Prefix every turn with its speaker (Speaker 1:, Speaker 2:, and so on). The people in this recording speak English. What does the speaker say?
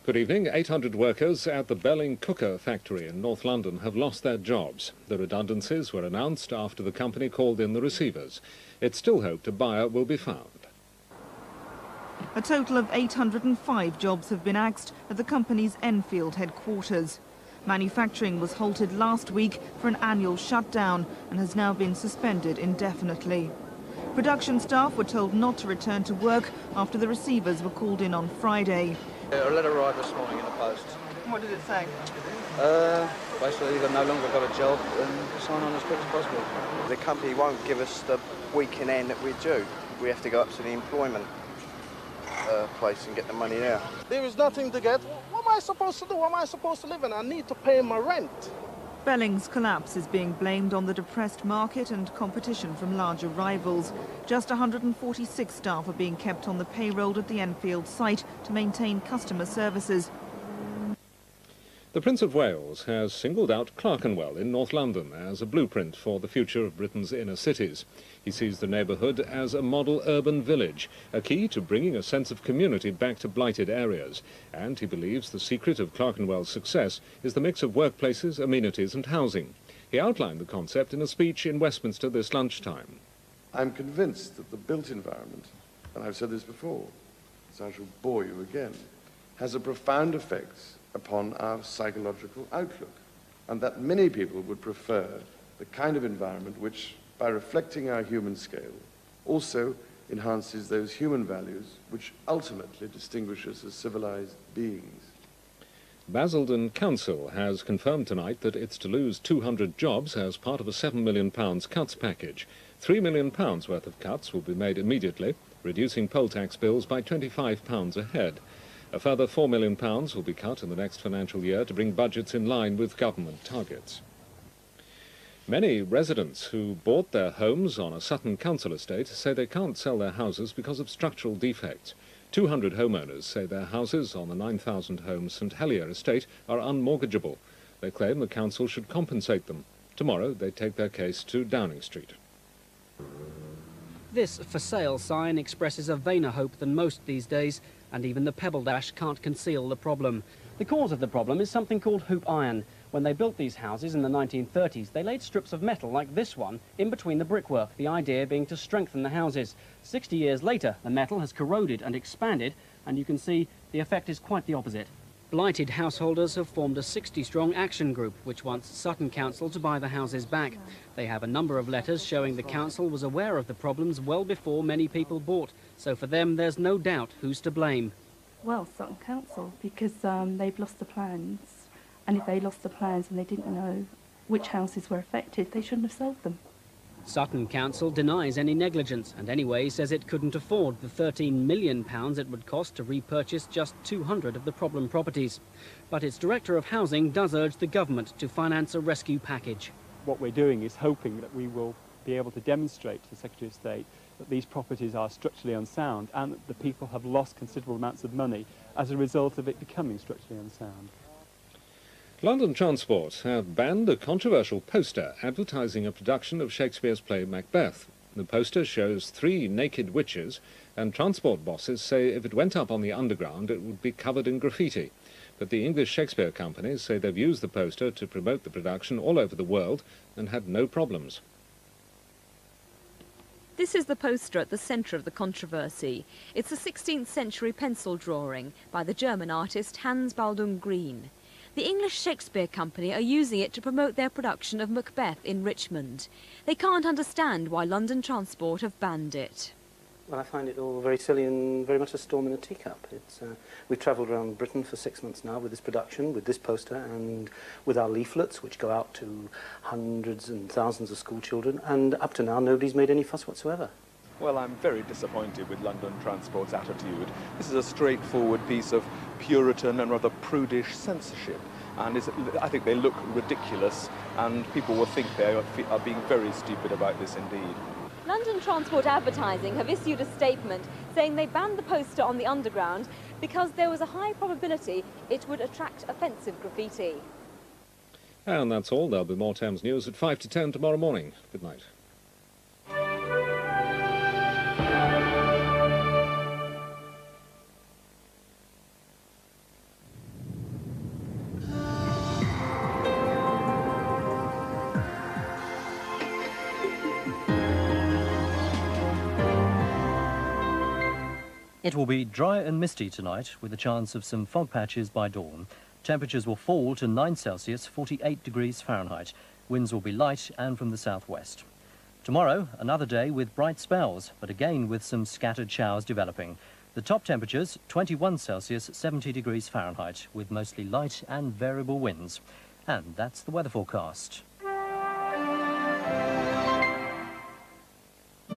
Speaker 1: Good evening. 800 workers at the Belling Cooker factory in North London have lost their jobs. The redundancies were announced after the company called in the receivers. It's still hoped a buyer will be found.
Speaker 2: A total of 805 jobs have been axed at the company's Enfield headquarters. Manufacturing was halted last week for an annual shutdown and has now been suspended indefinitely. Production staff were told not to return to work after the receivers were called in on Friday.
Speaker 3: A letter arrived this morning in the post.
Speaker 2: What did it say?
Speaker 3: Basically, they've no longer got a job and sign on as quick as possible.
Speaker 4: The company won't give us the week in end that we're due. We have to go up to the employment place and get the money there.
Speaker 5: There is nothing to get. What am I supposed to do? What am I supposed to live in? I need to pay my rent.
Speaker 2: Belling's collapse is being blamed on the depressed market and competition from larger rivals. Just 146 staff are being kept on the payroll at the Enfield site to maintain customer services.
Speaker 1: The Prince of Wales has singled out Clerkenwell in North London as a blueprint for the future of Britain's inner cities. He sees the neighbourhood as a model urban village, a key to bringing a sense of community back to blighted areas. And he believes the secret of Clerkenwell's success is the mix of workplaces, amenities and housing. He outlined the concept in a speech in Westminster this lunchtime.
Speaker 6: I'm convinced that the built environment, and I've said this before, so I shall bore you again, has a profound effect upon our psychological outlook, and that many people would prefer the kind of environment which, by reflecting our human scale, also enhances those human values which ultimately distinguish us as civilized beings.
Speaker 1: Basildon Council has confirmed tonight that it's to lose 200 jobs as part of a £7 million cuts package. £3 million worth of cuts will be made immediately, reducing poll tax bills by £25 a head. A further £4 million will be cut in the next financial year to bring budgets in line with government targets. Many residents who bought their homes on a Sutton council estate say they can't sell their houses because of structural defects. 200 homeowners say their houses on the 9,000-home St Helier estate are unmortgageable. They claim the council should compensate them. Tomorrow they take their case to Downing Street.
Speaker 7: This for sale sign expresses a vainer hope than most these days, and even the pebble dash can't conceal the problem. The cause of the problem is something called hoop iron. When they built these houses in the 1930s, they laid strips of metal like this one in between the brickwork, the idea being to strengthen the houses. 60 years later, the metal has corroded and expanded, and you can see the effect is quite the opposite. Blighted householders have formed a 60-strong action group, which wants Sutton Council to buy the houses back. They have a number of letters showing the council was aware of the problems well before many people bought. So for them, there's no doubt who's to blame.
Speaker 8: Well, Sutton Council, because they've lost the plans. And if they lost the plans and they didn't know which houses were affected, they shouldn't have sold them.
Speaker 7: Sutton Council denies any negligence and anyway says it couldn't afford the £13 million it would cost to repurchase just 200 of the problem properties. But its Director of Housing does urge the government to finance a rescue package.
Speaker 9: What we're doing is hoping that we will be able to demonstrate to the Secretary of State that these properties are structurally unsound and that the people have lost considerable amounts of money as a result of it becoming structurally unsound.
Speaker 1: London Transport have banned a controversial poster advertising a production of Shakespeare's play Macbeth. The poster shows 3 naked witches, and transport bosses say if it went up on the Underground it would be covered in graffiti. But the English Shakespeare companies say they've used the poster to promote the production all over the world and had no problems.
Speaker 10: This is the poster at the centre of the controversy. It's a 16th century pencil drawing by the German artist Hans Baldung Green. The English Shakespeare Company are using it to promote their production of Macbeth in Richmond. They can't understand why London Transport have banned it.
Speaker 11: Well, I find it all very silly and very much a storm in a teacup. We've travelled around Britain for 6 months now with this production, with this poster, and with our leaflets, which go out to hundreds and thousands of school children, and up to now nobody's made any fuss whatsoever.
Speaker 12: Well, I'm very disappointed with London Transport's attitude. This is a straightforward piece of Puritan and rather prudish censorship, and I think they look ridiculous, and people will think they are being very stupid about this indeed.
Speaker 10: London Transport Advertising have issued a statement saying they banned the poster on the Underground because there was a high probability it would attract offensive graffiti.
Speaker 1: And that's all. There'll be more Thames News at 5 to 10 tomorrow morning. Good night.
Speaker 13: It will be dry and misty tonight, with a chance of some fog patches by dawn. Temperatures will fall to 9 Celsius, 48 degrees Fahrenheit. Winds will be light and from the southwest. Tomorrow, another day with bright spells, but again with some scattered showers developing. The top temperatures, 21 Celsius, 70 degrees Fahrenheit, with mostly light and variable winds. And that's the weather forecast.